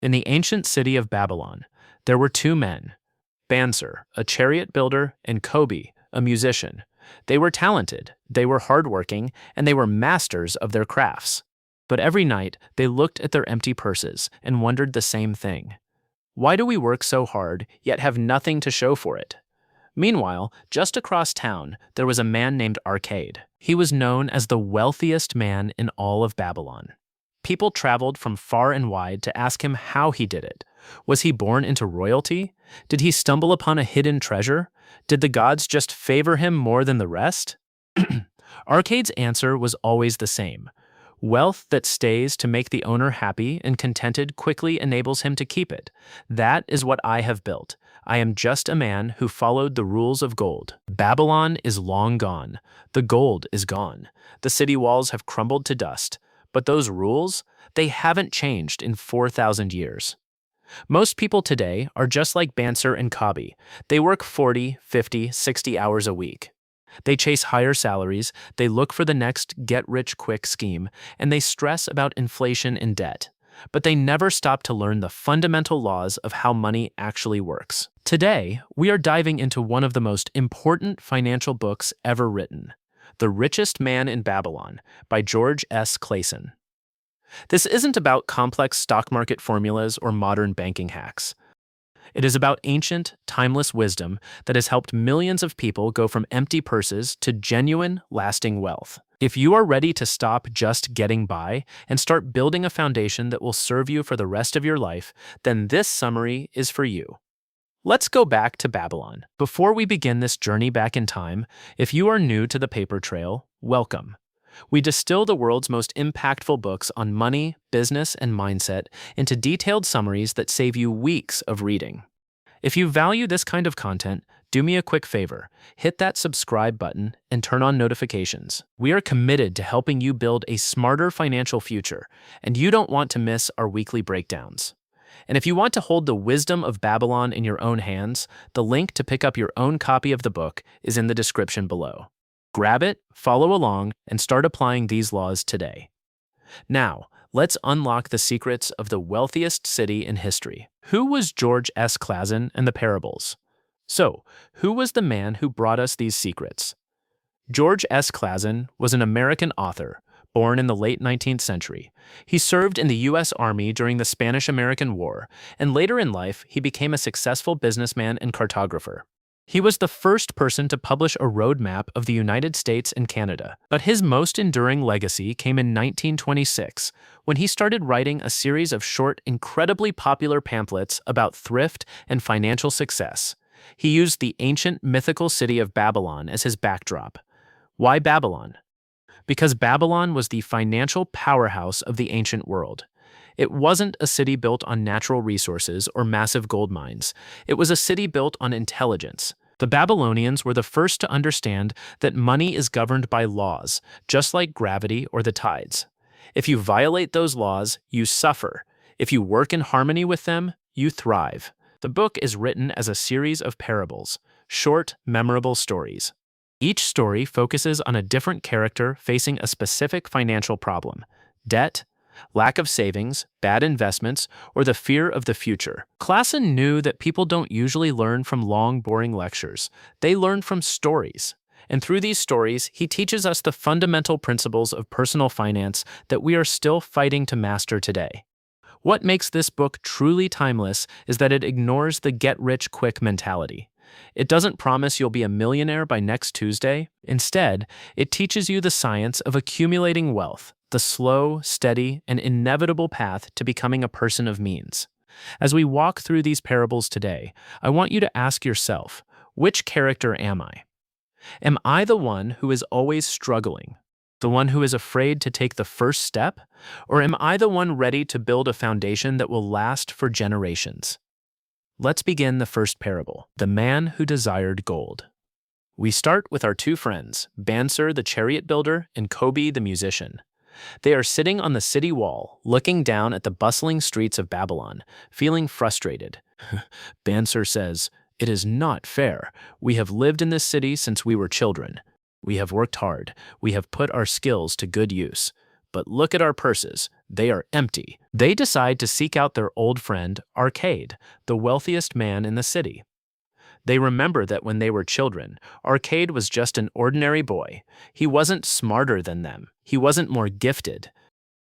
In the ancient city of Babylon, there were two men, Bansir, a chariot builder, and Kobe, a musician. They were talented, they were hardworking, and they were masters of their crafts. But every night, they looked at their empty purses and wondered the same thing. Why do we work so hard, yet have nothing to show for it? Meanwhile, just across town, there was a man named Arcade. He was known as the wealthiest man in all of Babylon. People traveled from far and wide to ask him how he did it. Was he born into royalty? Did he stumble upon a hidden treasure? Did the gods just favor him more than the rest? Arcade's answer was always the same. Wealth that stays to make the owner happy and contented quickly enables him to keep it. That is what I have built. I am just a man who followed the rules of gold. Babylon is long gone. The gold is gone. The city walls have crumbled to dust. But those rules, they haven't changed in 4,000 years. Most people today are just like Bansir and Kabi. They work 40, 50, 60 hours a week. They chase higher salaries, they look for the next get-rich-quick scheme, and they stress about inflation and debt. But they never stop to learn the fundamental laws of how money actually works. Today, we are diving into one of the most important financial books ever written, The Richest Man in Babylon by George S. Clason. This isn't about complex stock market formulas or modern banking hacks. It is about ancient, timeless wisdom that has helped millions of people go from empty purses to genuine, lasting wealth. If you are ready to stop just getting by and start building a foundation that will serve you for the rest of your life, then this summary is for you. Let's go back to Babylon. Before we begin this journey back in time, if you are new to the paper trail, welcome. We distill the world's most impactful books on money, business, and mindset into detailed summaries that save you weeks of reading. If you value this kind of content, do me a quick favor, hit that subscribe button and turn on notifications. We are committed to helping you build a smarter financial future, and you don't want to miss our weekly breakdowns. And if you want to hold the wisdom of Babylon in your own hands, the link to pick up your own copy of the book is in the description below. Grab it, follow along, and start applying these laws today. Now, let's unlock the secrets of the wealthiest city in history. Who was George S. Clason and the parables? So, who was the man who brought us these secrets? George S. Clason was an American author, born in the late 19th century. He served in the U.S. Army during the Spanish-American War, and later in life, he became a successful businessman and cartographer. He was the first person to publish a roadmap of the United States and Canada, but his most enduring legacy came in 1926, when he started writing a series of short, incredibly popular pamphlets about thrift and financial success. He used the ancient mythical city of Babylon as his backdrop. Why Babylon? Because Babylon was the financial powerhouse of the ancient world. It wasn't a city built on natural resources or massive gold mines. It was a city built on intelligence. The Babylonians were the first to understand that money is governed by laws, just like gravity or the tides. If you violate those laws, you suffer. If you work in harmony with them, you thrive. The book is written as a series of parables, short, memorable stories. Each story focuses on a different character facing a specific financial problem: debt, lack of savings, bad investments, or the fear of the future. Clason knew that people don't usually learn from long, boring lectures. They learn from stories. And through these stories, he teaches us the fundamental principles of personal finance that we are still fighting to master today. What makes this book truly timeless is that it ignores the get-rich-quick mentality. It doesn't promise you'll be a millionaire by next Tuesday. Instead, it teaches you the science of accumulating wealth, the slow, steady, and inevitable path to becoming a person of means. As we walk through these parables today, I want you to ask yourself, which character am I? Am I the one who is always struggling? The one who is afraid to take the first step? Or am I the one ready to build a foundation that will last for generations? Let's begin the first parable, the man who desired gold. We start with our two friends, Bansir the chariot builder and Kobe the musician. They are sitting on the city wall, looking down at the bustling streets of Babylon, feeling frustrated. Bansir says, "It is not fair. We have lived in this city since we were children. We have worked hard. We have put our skills to good use. but look at our purses. They are empty. They decide to seek out their old friend, Arcade, the wealthiest man in the city. They remember that when they were children, Arcade was just an ordinary boy. He wasn't smarter than them. He wasn't more gifted.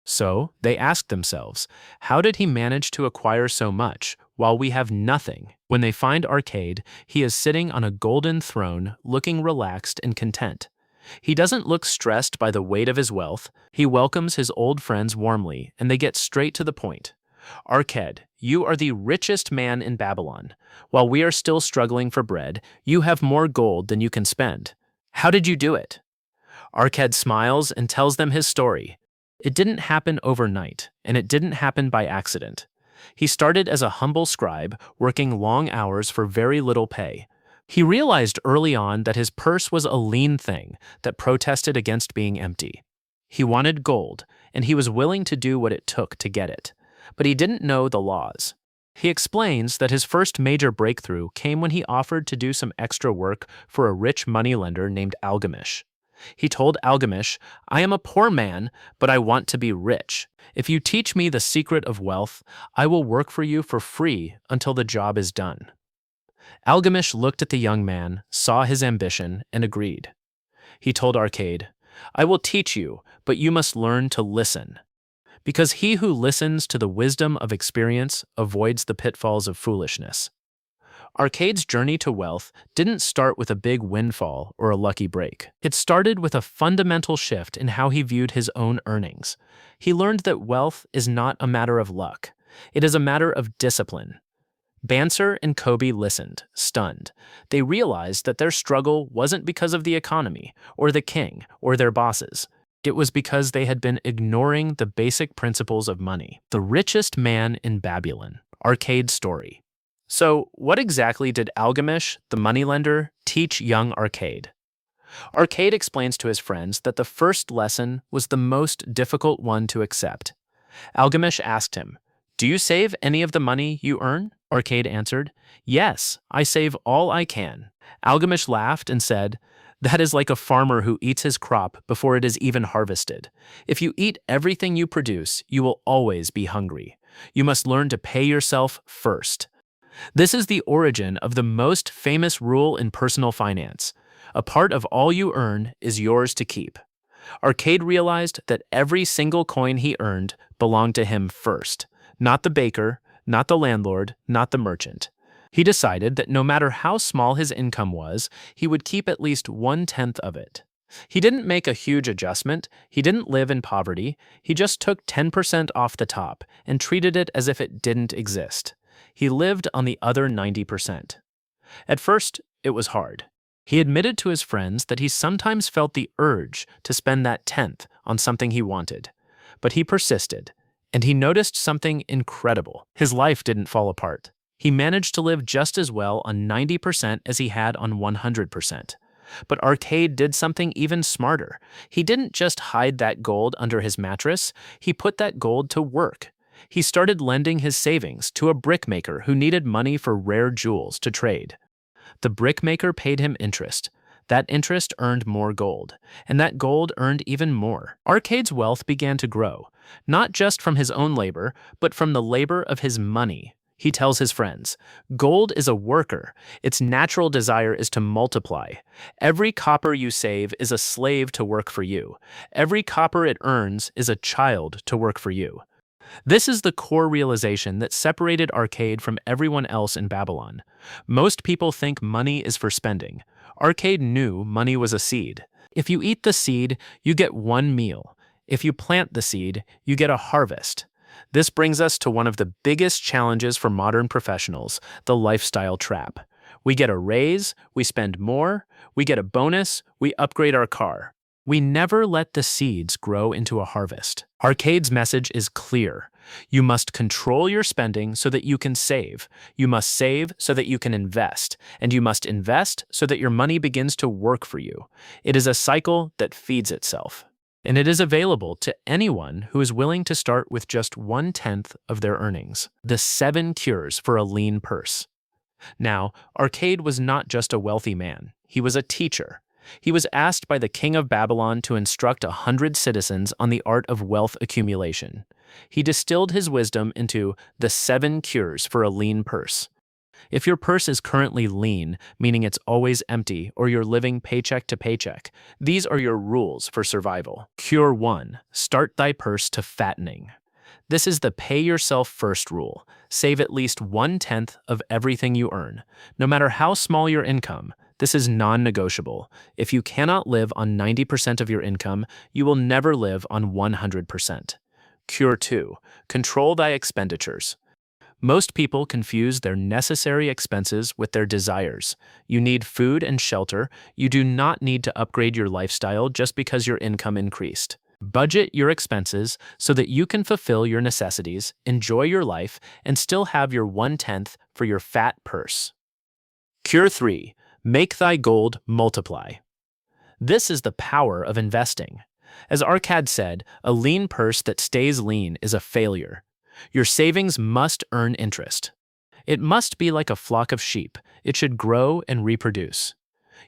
So they ask themselves, how did he manage to acquire so much while we have nothing? When they find Arcade, he is sitting on a golden throne, looking relaxed and content. He doesn't look stressed by the weight of his wealth. He welcomes his old friends warmly, and they get straight to the point. Arcade, you are the richest man in Babylon. While we are still struggling for bread, you have more gold than you can spend. How did you do it? Arcade smiles and tells them his story. It didn't happen overnight, and it didn't happen by accident. He started as a humble scribe, working long hours for very little pay. He realized early on that his purse was a lean thing that protested against being empty. He wanted gold, and he was willing to do what it took to get it. But he didn't know the laws. He explains that his first major breakthrough came when he offered to do some extra work for a rich moneylender named Algamish. He told Algamish, I am a poor man, but I want to be rich. If you teach me the secret of wealth, I will work for you for free until the job is done. Algamish looked at the young man, saw his ambition, and agreed. He told Arcade, I will teach you, but you must learn to listen. Because he who listens to the wisdom of experience avoids the pitfalls of foolishness. Arcade's journey to wealth didn't start with a big windfall or a lucky break. It started with a fundamental shift in how he viewed his own earnings. He learned that wealth is not a matter of luck. It is a matter of discipline. Banser and Kobe listened, stunned. They realized that their struggle wasn't because of the economy, or the king, or their bosses. It was because they had been ignoring the basic principles of money. The richest man in Babylon. Arcade's story. So, what exactly did Algamish, the moneylender, teach young Arcade? Arcade explains to his friends that the first lesson was the most difficult one to accept. Algamish asked him, Do you save any of the money you earn? Arcade answered, Yes, I save all I can. Algamish laughed and said, That is like a farmer who eats his crop before it is even harvested. If you eat everything you produce, you will always be hungry. You must learn to pay yourself first. This is the origin of the most famous rule in personal finance. A part of all you earn is yours to keep. Arcade realized that every single coin he earned belonged to him first, not the baker, not the landlord, not the merchant. He decided that no matter how small his income was, he would keep at least 1/10 of it. He didn't make a huge adjustment. He didn't live in poverty. He just took 10% off the top and treated it as if it didn't exist. He lived on the other 90%. At first, it was hard. He admitted to his friends that he sometimes felt the urge to spend that 10th on something he wanted. But he persisted, and he noticed something incredible. His life didn't fall apart. He managed to live just as well on 90% as he had on 100%. But Arcade did something even smarter. He didn't just hide that gold under his mattress, he put that gold to work. He started lending his savings to a brickmaker who needed money for rare jewels to trade. The brickmaker paid him interest. That interest earned more gold, and that gold earned even more. Arcade's wealth began to grow, not just from his own labor, but from the labor of his money. He tells his friends, Gold is a worker. Its natural desire is to multiply. Every copper you save is a slave to work for you. Every copper it earns is a child to work for you. This is the core realization that separated Arcade from everyone else in Babylon. Most people think money is for spending. Arcade knew money was a seed. If you eat the seed, you get one meal. If you plant the seed, you get a harvest. This brings us to one of the biggest challenges for modern professionals, the lifestyle trap. We get a raise, we spend more, we get a bonus, we upgrade our car. We never let the seeds grow into a harvest. Arcade's message is clear. You must control your spending so that you can save. You must save so that you can invest. And you must invest so that your money begins to work for you. It is a cycle that feeds itself. And it is available to anyone who is willing to start with just 1/10 of their earnings. The 7 cures for a lean purse. Now, Arcade was not just a wealthy man. He was a teacher. He was asked by the king of Babylon to instruct 100 citizens on the art of wealth accumulation. He distilled his wisdom into the 7 cures for a lean purse. If your purse is currently lean, meaning it's always empty or you're living paycheck to paycheck, these are your rules for survival. Cure 1. Start thy purse to fattening. This is the pay yourself first rule. Save at least 1/10 of everything you earn. No matter how small your income, this is non-negotiable. If you cannot live on 90% of your income, you will never live on 100%. Cure 2. Control thy expenditures. Most people confuse their necessary expenses with their desires. You need food and shelter. You do not need to upgrade your lifestyle just because your income increased. Budget your expenses so that you can fulfill your necessities, enjoy your life, and still have your 1/10 for your fat purse. Cure 3. Make thy gold multiply. This is the power of investing. As Arcad said, a lean purse that stays lean is a failure. Your savings must earn interest. It must be like a flock of sheep. It should grow and reproduce.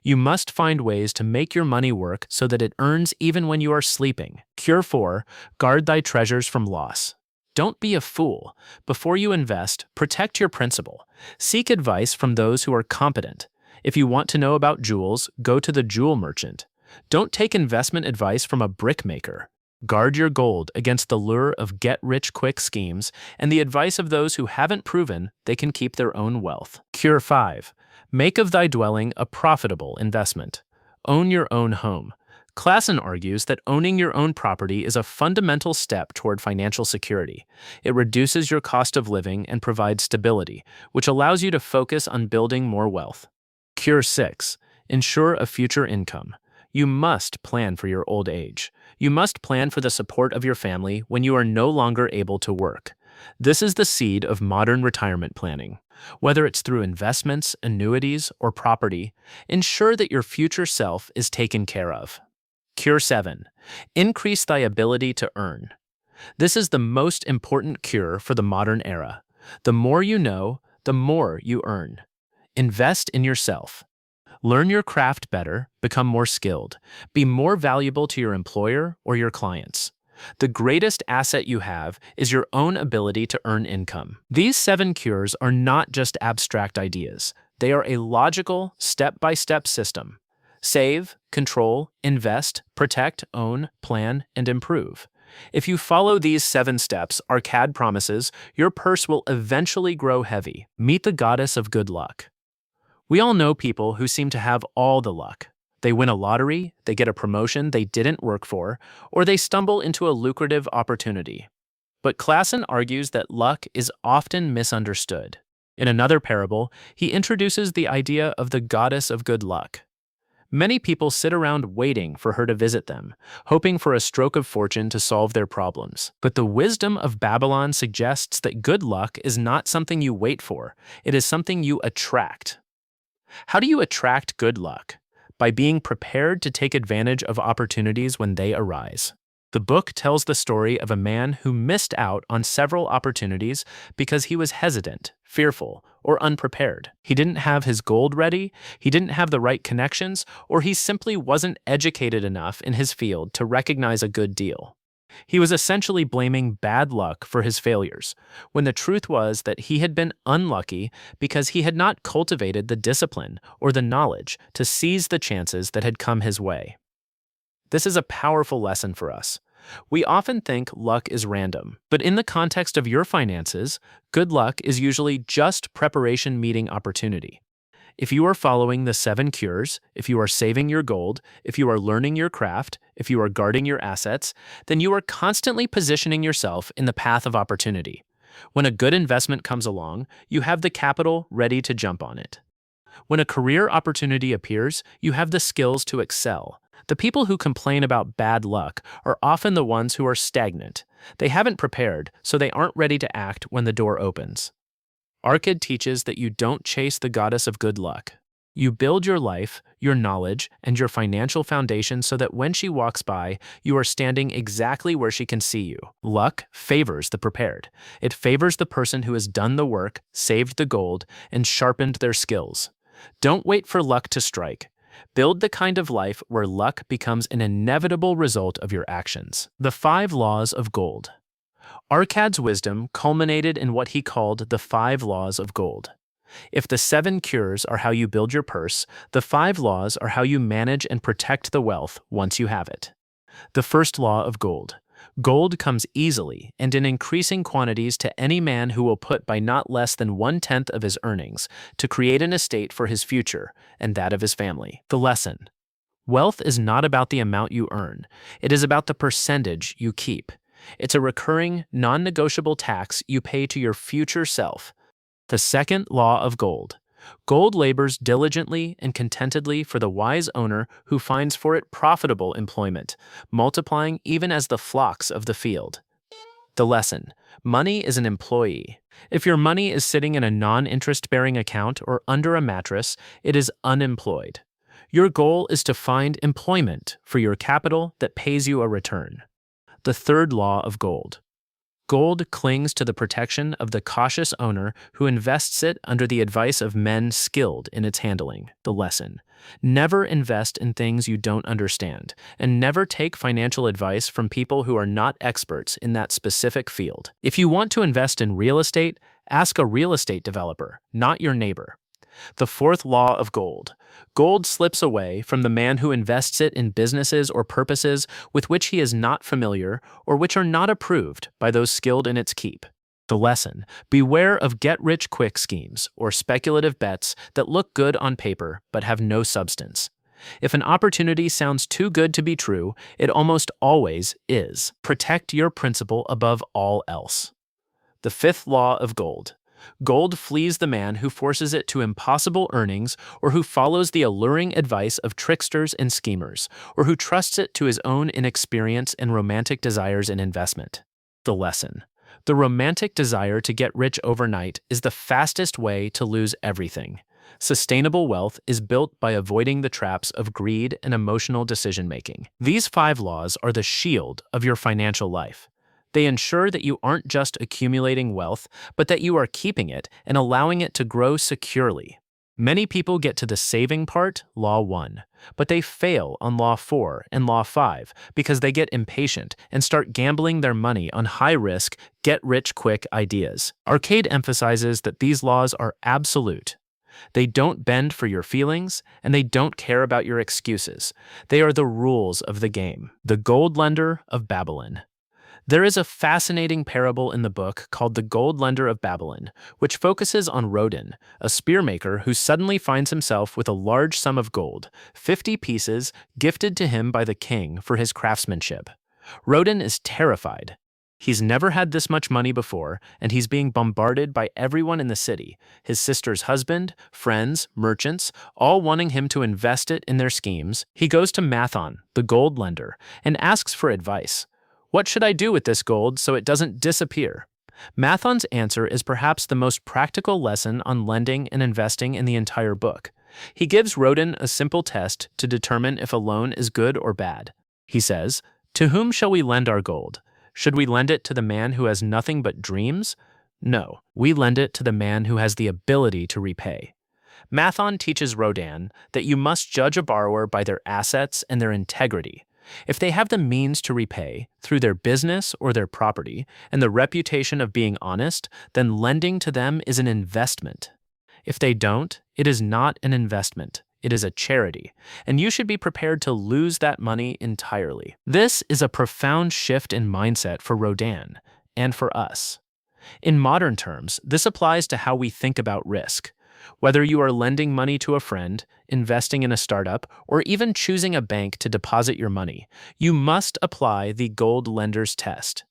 You must find ways to make your money work so that it earns even when you are sleeping. Cure 4. Guard thy treasures from loss. Don't be a fool. Before you invest, protect your principal. Seek advice from those who are competent. If you want to know about jewels, go to the jewel merchant. Don't take investment advice from a brickmaker. Guard your gold against the lure of get-rich-quick schemes and the advice of those who haven't proven they can keep their own wealth. Cure 5. Make of thy dwelling a profitable investment. Own your own home. Clason argues that owning your own property is a fundamental step toward financial security. It reduces your cost of living and provides stability, which allows you to focus on building more wealth. Cure 6. Ensure a future income. You must plan for your old age. You must plan for the support of your family when you are no longer able to work. This is the seed of modern retirement planning. Whether it's through investments, annuities, or property, ensure that your future self is taken care of. Cure 7. Increase thy ability to earn. This is the most important cure for the modern era. The more you know, the more you earn. Invest in yourself. Learn your craft better, become more skilled, be more valuable to your employer or your clients. The greatest asset you have is your own ability to earn income. These 7 cures are not just abstract ideas. They are a logical, step-by-step system. Save, control, invest, protect, own, plan, and improve. If you follow these 7 steps, Arcad promises, your purse will eventually grow heavy. Meet the goddess of good luck. We all know people who seem to have all the luck. They win a lottery, they get a promotion they didn't work for, or they stumble into a lucrative opportunity. But Clason argues that luck is often misunderstood. In another parable, he introduces the idea of the goddess of good luck. Many people sit around waiting for her to visit them, hoping for a stroke of fortune to solve their problems. But the wisdom of Babylon suggests that good luck is not something you wait for, it is something you attract. How do you attract good luck? By being prepared to take advantage of opportunities when they arise. The book tells the story of a man who missed out on several opportunities because he was hesitant, fearful, or unprepared. He didn't have his gold ready, he didn't have the right connections, or he simply wasn't educated enough in his field to recognize a good deal. He was essentially blaming bad luck for his failures, when the truth was that he had been unlucky because he had not cultivated the discipline or the knowledge to seize the chances that had come his way. This is a powerful lesson for us. We often think luck is random, but in the context of your finances, good luck is usually just preparation meeting opportunity. If you are following the 7 cures, if you are saving your gold, if you are learning your craft, if you are guarding your assets, then you are constantly positioning yourself in the path of opportunity. When a good investment comes along, you have the capital ready to jump on it. When a career opportunity appears, you have the skills to excel. The people who complain about bad luck are often the ones who are stagnant. They haven't prepared, so they aren't ready to act when the door opens. Arcad teaches that you don't chase the goddess of good luck. You build your life, your knowledge, and your financial foundation so that when she walks by, you are standing exactly where she can see you. Luck favors the prepared. It favors the person who has done the work, saved the gold, and sharpened their skills. Don't wait for luck to strike. Build the kind of life where luck becomes an inevitable result of your actions. The 5 Laws of Gold. Arkad's wisdom culminated in what he called the 5 Laws of Gold. If the 7 cures are how you build your purse, the 5 laws are how you manage and protect the wealth once you have it. The first law of gold. Gold comes easily and in increasing quantities to any man who will put by not less than 1/10 of his earnings to create an estate for his future and that of his family. The lesson. Wealth is not about the amount you earn. It is about the percentage you keep. It's a recurring, non-negotiable tax you pay to your future self. The second law of gold. Gold labors diligently and contentedly for the wise owner who finds for it profitable employment, multiplying even as the flocks of the field. The lesson. Money is an employee. If your money is sitting in a non-interest-bearing account or under a mattress, it is unemployed. Your goal is to find employment for your capital that pays you a return. The third law of gold. Gold clings to the protection of the cautious owner who invests it under the advice of men skilled in its handling. The lesson. Never invest in things you don't understand, and never take financial advice from people who are not experts in that specific field. If you want to invest in real estate, ask a real estate developer, not your neighbor. The fourth law of gold. Gold slips away from the man who invests it in businesses or purposes with which he is not familiar or which are not approved by those skilled in its keep. The lesson. Beware of get-rich-quick schemes or speculative bets that look good on paper but have no substance. If an opportunity sounds too good to be true, it almost always is. Protect your principal above all else. The fifth law of gold. Gold flees the man who forces it to impossible earnings or who follows the alluring advice of tricksters and schemers, or who trusts it to his own inexperience and romantic desires in investment. The lesson. The romantic desire to get rich overnight is the fastest way to lose everything. Sustainable wealth is built by avoiding the traps of greed and emotional decision-making. These 5 laws are the shield of your financial life. They ensure that you aren't just accumulating wealth, but that you are keeping it and allowing it to grow securely. Many people get to the saving part, Law 1, but they fail on Law 4 and Law 5 because they get impatient and start gambling their money on high-risk, get-rich-quick ideas. Arcade emphasizes that these laws are absolute. They don't bend for your feelings, and they don't care about your excuses. They are the rules of the game. The Gold Lender of Babylon. There is a fascinating parable in the book called The Gold Lender of Babylon, which focuses on Rodin, a spearmaker who suddenly finds himself with a large sum of gold, 50 pieces, gifted to him by the king for his craftsmanship. Rodin is terrified. He's never had this much money before, and he's being bombarded by everyone in the city, his sister's husband, friends, merchants, all wanting him to invest it in their schemes. He goes to Mathon, the gold lender, and asks for advice. What should I do with this gold so it doesn't disappear? Mathon's answer is perhaps the most practical lesson on lending and investing in the entire book. He gives Rodin a simple test to determine if a loan is good or bad. He says, "To whom shall we lend our gold? Should we lend it to the man who has nothing but dreams? No, we lend it to the man who has the ability to repay." Mathon teaches Rodin that you must judge a borrower by their assets and their integrity. If they have the means to repay through their business or their property and the reputation of being honest, then lending to them is an investment. If they don't, it is not an investment. It is a charity, and you should be prepared to lose that money entirely. This is a profound shift in mindset for Rodin and for us. In modern terms, this applies to how we think about risk. Whether you are lending money to a friend, investing in a startup, or even choosing a bank to deposit your money, you must apply the gold lender's test.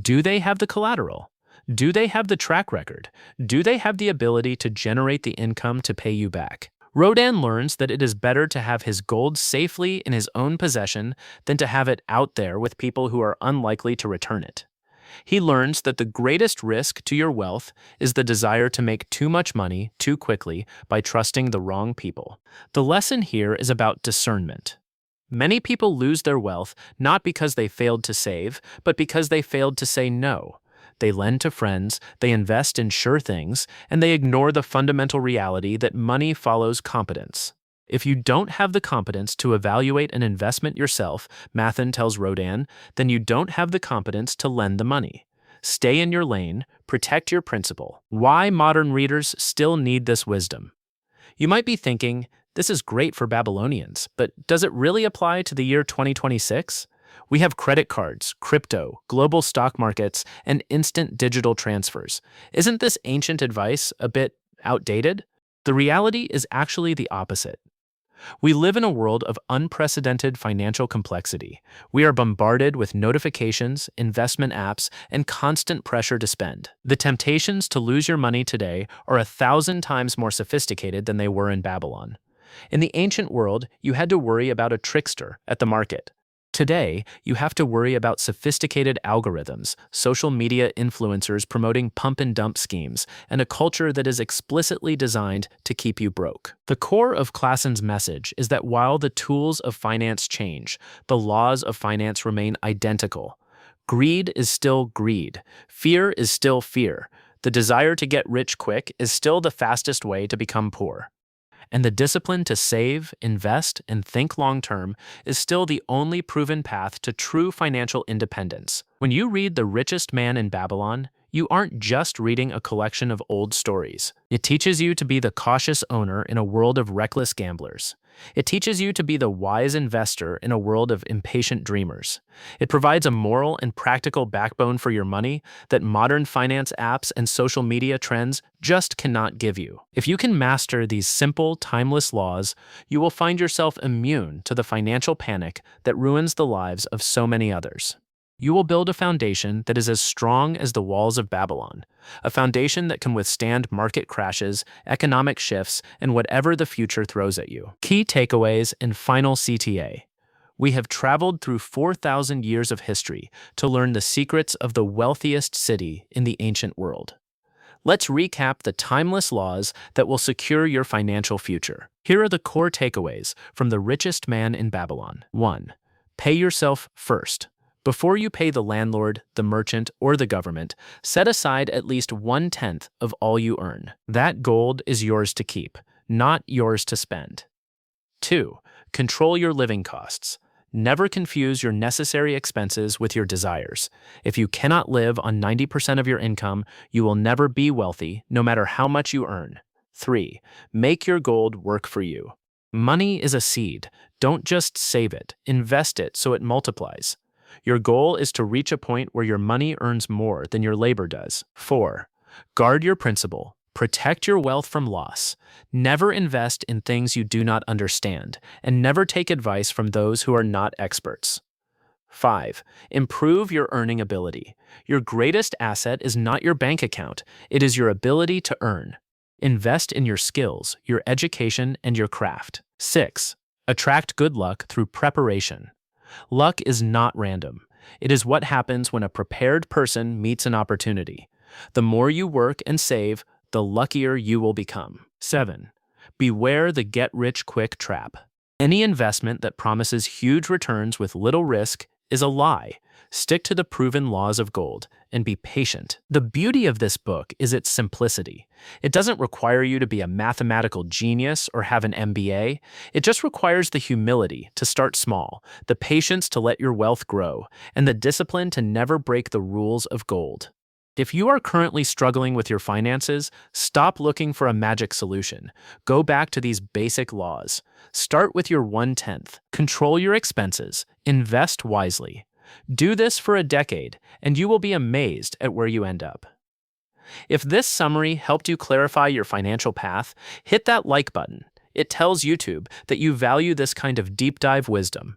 Do they have the collateral? Do they have the track record? Do they have the ability to generate the income to pay you back? Rodin learns that it is better to have his gold safely in his own possession than to have it out there with people who are unlikely to return it. He learns that the greatest risk to your wealth is the desire to make too much money too quickly by trusting the wrong people. The lesson here is about discernment. Many people lose their wealth not because they failed to save, but because they failed to say no. They lend to friends, they invest in sure things, and they ignore the fundamental reality that money follows competence. If you don't have the competence to evaluate an investment yourself, Mathen tells Rodan, then you don't have the competence to lend the money. Stay in your lane, protect your principal. Why modern readers still need this wisdom? You might be thinking, this is great for Babylonians, but does it really apply to the year 2026? We have credit cards, crypto, global stock markets, and instant digital transfers. Isn't this ancient advice a bit outdated? The reality is actually the opposite. We live in a world of unprecedented financial complexity. We are bombarded with notifications, investment apps, and constant pressure to spend. The temptations to lose your money today are 1,000 times more sophisticated than they were in Babylon. In the ancient world, you had to worry about a trickster at the market. Today, you have to worry about sophisticated algorithms, social media influencers promoting pump and dump schemes, and a culture that is explicitly designed to keep you broke. The core of Clason's message is that while the tools of finance change, the laws of finance remain identical. Greed is still greed. Fear is still fear. The desire to get rich quick is still the fastest way to become poor. And the discipline to save, invest, and think long-term is still the only proven path to true financial independence. When you read The Richest Man in Babylon, you aren't just reading a collection of old stories. It teaches you to be the cautious owner in a world of reckless gamblers. It teaches you to be the wise investor in a world of impatient dreamers. It provides a moral and practical backbone for your money that modern finance apps and social media trends just cannot give you. If you can master these simple, timeless laws, you will find yourself immune to the financial panic that ruins the lives of so many others. You will build a foundation that is as strong as the walls of Babylon, a foundation that can withstand market crashes, economic shifts, and whatever the future throws at you. Key takeaways in Final CTA. We have traveled through 4,000 years of history to learn the secrets of the wealthiest city in the ancient world. Let's recap the timeless laws that will secure your financial future. Here are the core takeaways from The Richest Man in Babylon. 1. Pay yourself first. Before you pay the landlord, the merchant, or the government, set aside at least 1/10 of all you earn. That gold is yours to keep, not yours to spend. 2. Control your living costs. Never confuse your necessary expenses with your desires. If you cannot live on 90% of your income, you will never be wealthy, no matter how much you earn. 3. Make your gold work for you. Money is a seed. Don't just save it, invest it so it multiplies. Your goal is to reach a point where your money earns more than your labor does. 4. Guard your principal. Protect your wealth from loss. Never invest in things you do not understand, and never take advice from those who are not experts. 5. Improve your earning ability. Your greatest asset is not your bank account, it is your ability to earn. Invest in your skills, your education, and your craft. 6. Attract good luck through preparation. Luck is not random. It is what happens when a prepared person meets an opportunity. The more you work and save, the luckier you will become. 7. Beware the get-rich-quick trap. Any investment that promises huge returns with little risk is a lie. Stick to the proven laws of gold and be patient. The beauty of this book is its simplicity. It doesn't require you to be a mathematical genius or have an MBA. It just requires the humility to start small, the patience to let your wealth grow, and the discipline to never break the rules of gold. If you are currently struggling with your finances, stop looking for a magic solution. Go back to these basic laws. Start with your 1/10. Control your expenses. Invest wisely. Do this for a decade, and you will be amazed at where you end up. If this summary helped you clarify your financial path, hit that like button. It tells YouTube that you value this kind of deep dive wisdom.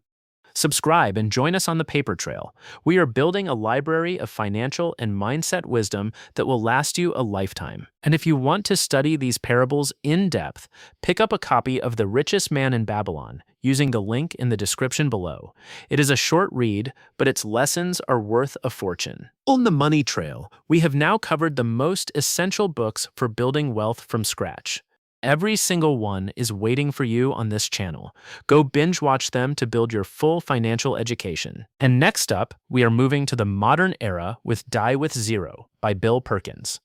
Subscribe and join us on the paper trail. We are building a library of financial and mindset wisdom that will last you a lifetime. And if you want to study these parables in depth, pick up a copy of The Richest Man in Babylon using the link in the description below. It is a short read, but its lessons are worth a fortune. On the money trail, we have now covered the most essential books for building wealth from scratch. Every single one is waiting for you on this channel. Go binge watch them to build your full financial education. And next up, we are moving to the modern era with Die with Zero by Bill Perkins.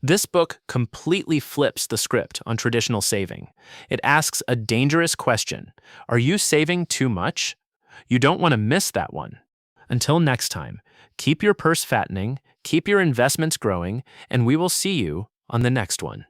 This book completely flips the script on traditional saving. It asks a dangerous question: are you saving too much? You don't want to miss that one. Until next time, keep your purse fattening, keep your investments growing, and we will see you on the next one.